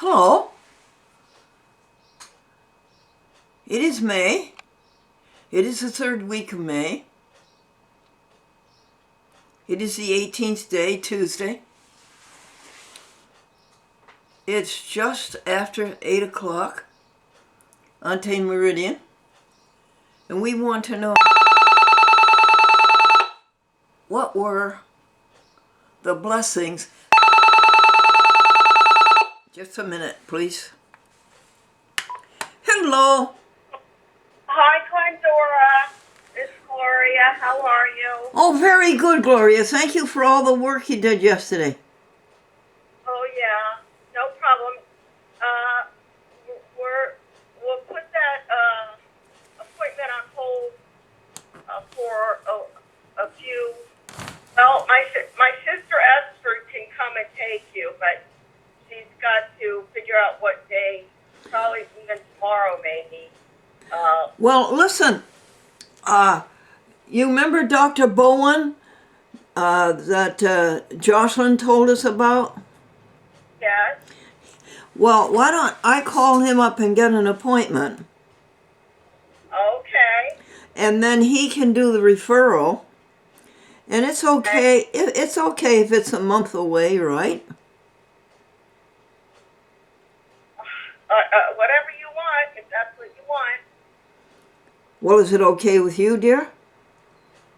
Hello. It is May. It is the third week of May. It is the 18th day, Tuesday. It's just after 8 o'clock ante meridian. And we want to know what were the blessings. Just a minute, please. Hello. Hi, Glendora. It's Gloria. How are you? Oh, very good, Gloria. Thank you for all the work you did yesterday. Oh, yeah. No problem. We'll put that appointment on hold for a few. Well, my sister Esther can come and take you, but she's got to figure out what day. Probably even tomorrow, maybe. Well, listen. You remember Dr. Bowen that Jocelyn told us about? Yes. Well, why don't I call him up and get an appointment? Okay. And then he can do the referral. And it's okay. It's okay if it's a month away, right? Whatever you want, if that's what you want. Well, is it okay with you, dear?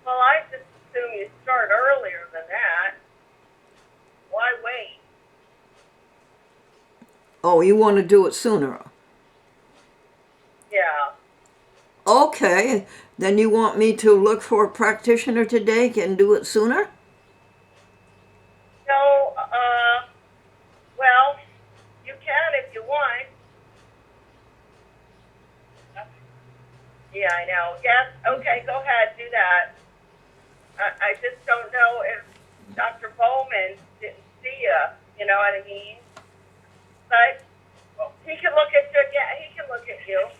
Well, I just assume you start earlier than that. Why wait? Oh, you want to do it sooner? Yeah. Okay. Then you want me to look for a practitioner today and do it sooner? No, well, you can if you want. Yeah, I know. Yes, okay, go ahead, do that. I just don't know if Dr. Bowman didn't see you know what I mean? But he can look at you, yeah, he can look at you.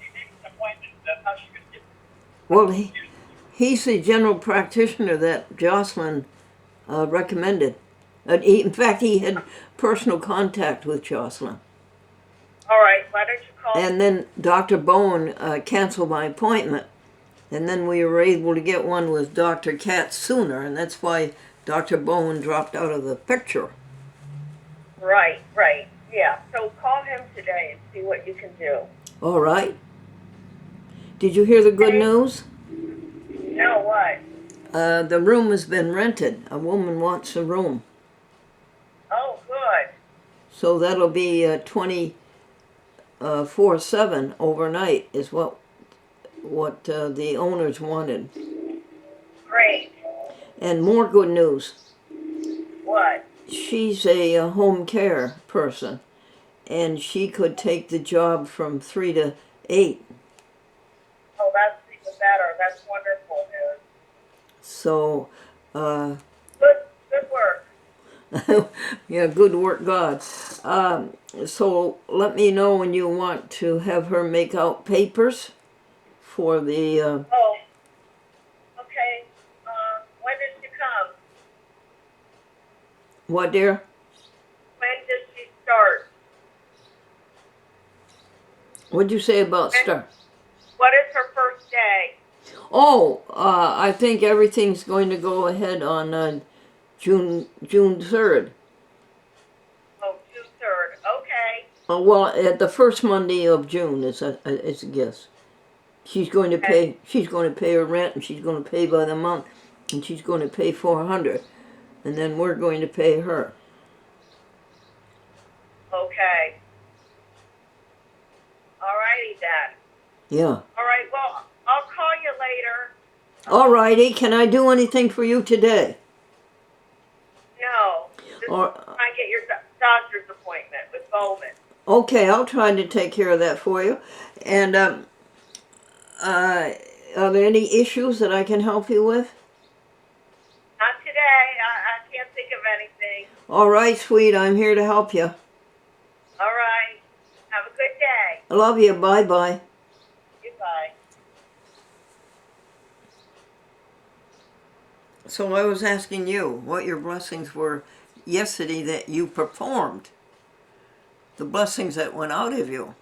Well, he's the general practitioner that Jocelyn recommended. In fact, he had personal contact with Jocelyn. All right, why don't you call? And then Dr. Bowen canceled my appointment. And then we were able to get one with Dr. Katz sooner, and that's why Dr. Bowen dropped out of the picture. Right, yeah. So call him today and see what you can do. All right. Did you hear the good news? No, what? The room has been rented. A woman wants a room. Oh, good. So that'll be 24/7 overnight is what the owners wanted. Great. And more good news. What? She's a home care person, and she could take the job from 3 to 8. Oh, that's even better. That's wonderful news. So, Good work. yeah, good work, God. So let me know when you want to have her make out papers for the. Oh, okay. When does she come? What, dear? When does she start? What'd you say about start? What is her first day? Oh, I think everything's going to go ahead on June 3rd. Oh, June 3rd. Okay. Well, at the first Monday of June is a guess. She's going to pay. She's going to pay her rent, and she's going to pay by the month, and she's going to pay $400, and then we're going to pay her. Okay. All righty then. Yeah. All right. Well, I'll call you later. All righty. Can I do anything for you today? No. Just try and get your doctor's appointment with Bowman. Okay, I'll try to take care of that for you. And are there any issues that I can help you with? Not today. I can't think of anything. All right, sweet. I'm here to help you. All right. Have a good day. I love you. Bye-bye. Goodbye. So I was asking you what your blessings were yesterday that you performed. the blessings that went out of you.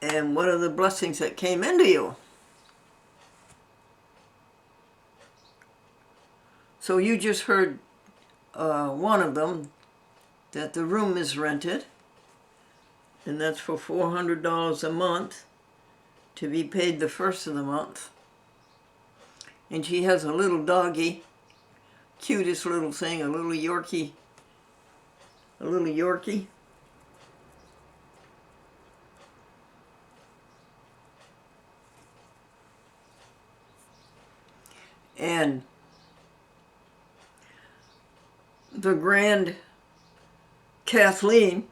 And what are the blessings that came into you? So you just heard one of them, that the room is rented, and that's for $400 a month to be paid the first of the month. And she has a little doggy, cutest little thing, a little Yorkie. A little Yorkie. And the grand Kathleen,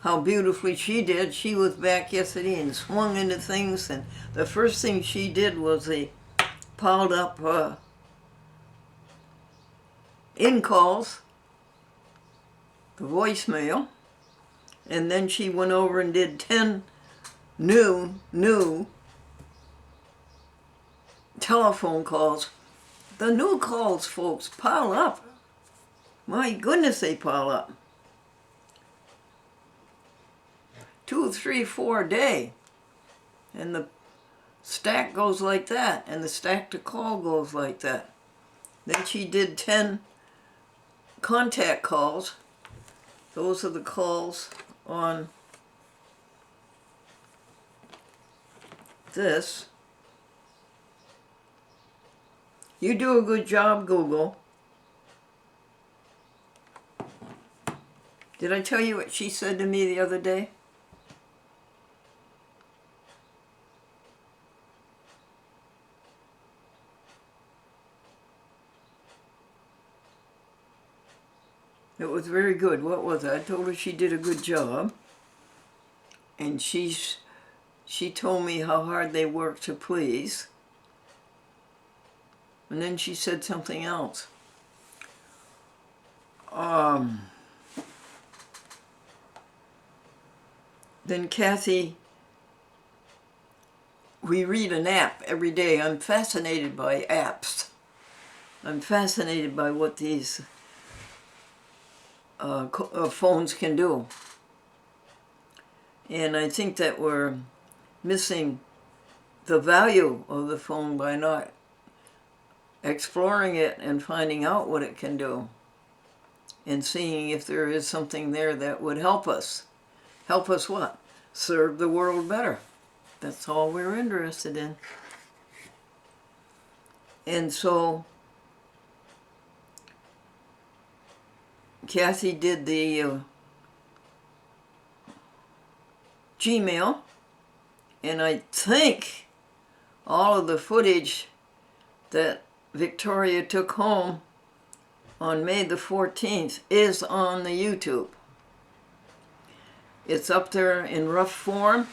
how beautifully she did. She was back yesterday and swung into things, and the first thing she did was they piled up in calls, the voicemail, and then she went over and did 10 new telephone calls. The new calls, folks, pile up. My goodness, they pile up. 2, 3, 4 a day. And the stack goes like that. And the stack to call goes like that. Then she did 10 contact calls. Those are the calls on this. You do a good job, Google. Did I tell you what she said to me the other day? It was very good. What was it? I told her she did a good job. And she told me how hard they work to please. And then she said something else. Then Kathy, we read an app every day. I'm fascinated by apps. I'm fascinated by what these phones can do. And I think that we're missing the value of the phone by not exploring it and finding out what it can do and seeing if there is something there that would help us. Help us what? Serve the world better. That's all we're interested in. And so Kathy did the Gmail, and I think all of the footage that Victoria took home on May the 14th is on the YouTube. It's up there in rough form.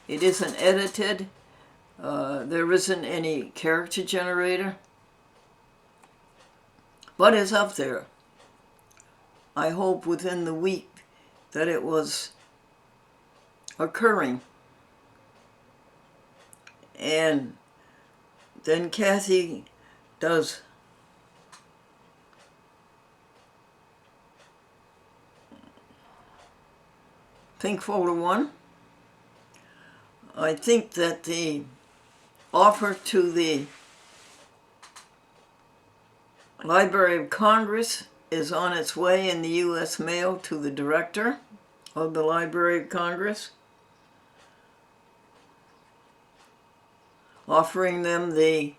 It isn't edited. There isn't any character generator. But it's up there. I hope within the week that it was occurring. And then Kathy does Think Folder 1. I think that the offer to the Library of Congress is on its way in the U.S. mail to the director of the Library of Congress, offering them the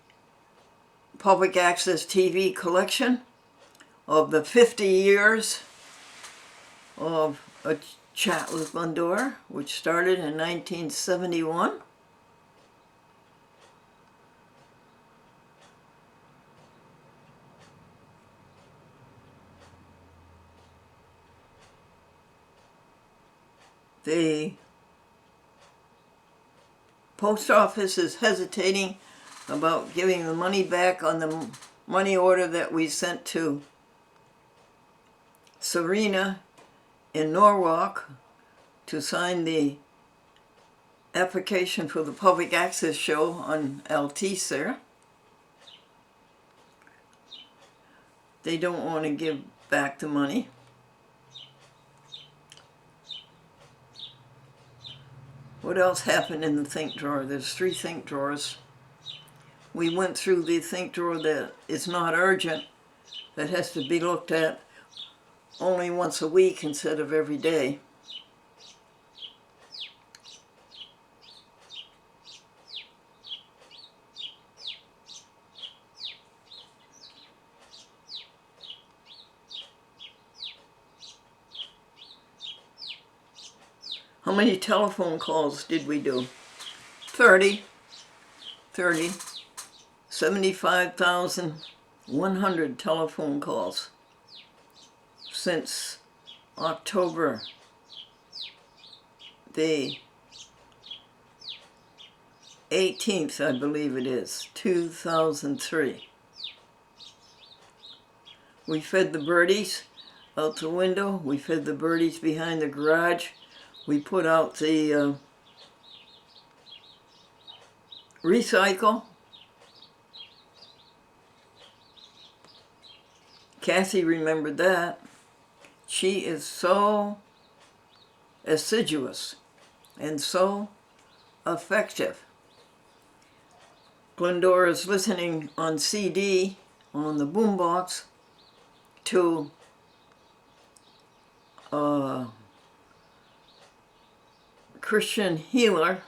public access TV collection of the 50 years of A Chat with Bundor, which started in 1971. The post office is hesitating about giving the money back on the money order that we sent to Serena in Norwalk to sign the application for the public access show on Altice there. they don't want to give back the money. What else happened in the think drawer? There's 3 think drawers. We went through the think drawer that is not urgent, that has to be looked at only once a week instead of every day. How many telephone calls did we do? 30. 75,100 telephone calls since October the 18th, I believe it is, 2003. We fed the birdies out the window. We fed the birdies behind the garage. We put out the recycle. Kathy remembered that. She is so assiduous and so effective. Glendora is listening on CD on the boombox to Christian healer,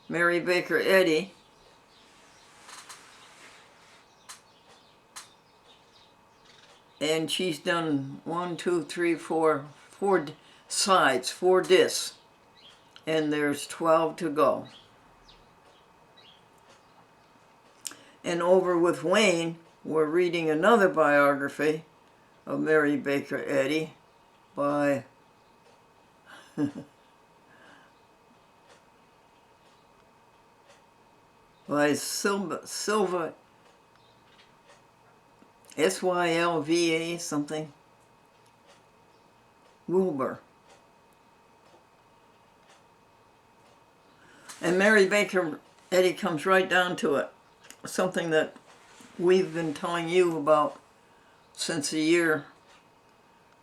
Mary Baker Eddy. And she's done 1, 2, 3, 4 sides, 4 discs. And there's 12 to go. And over with Wayne, we're reading another biography of Mary Baker Eddy by Sylva, Sylva something, Wilbur. And Mary Baker Eddy comes right down to it. Something that we've been telling you about since the year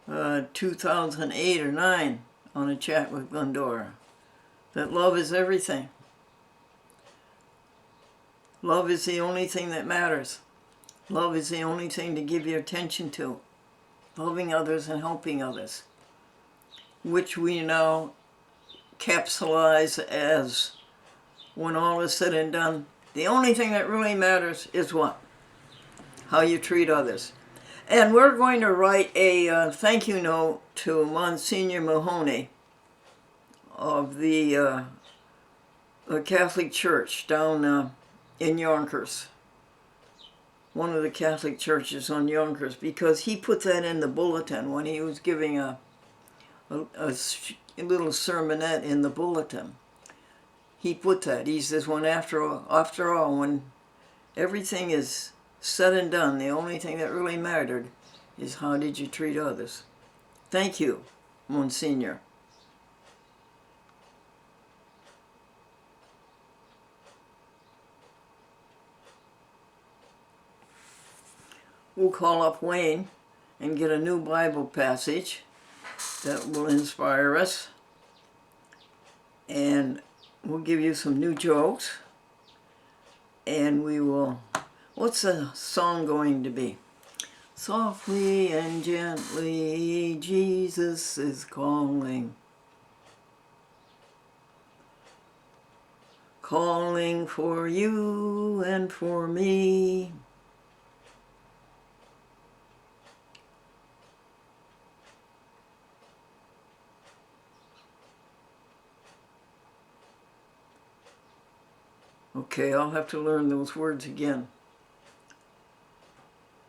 2008 or 9 on a chat with Glendora. That love is everything. Love is the only thing that matters. Love is the only thing to give your attention to. Loving others and helping others. Which we now capsulize as, when all is said and done, the only thing that really matters is what? How you treat others. And we're going to write a thank you note to Monsignor Mahoney of the Catholic Church down in Yonkers. One of the Catholic churches on Yonkers, because he put that in the bulletin when he was giving a little sermonette in the bulletin. He put that. He says, when after all, when everything is said and done, the only thing that really mattered is how did you treat others. Thank you, Monsignor. We'll call up Wayne and get a new Bible passage that will inspire us. And we'll give you some new jokes. And we will... What's the song going to be? Softly and gently, Jesus is calling. Calling for you and for me. Okay, I'll have to learn those words again.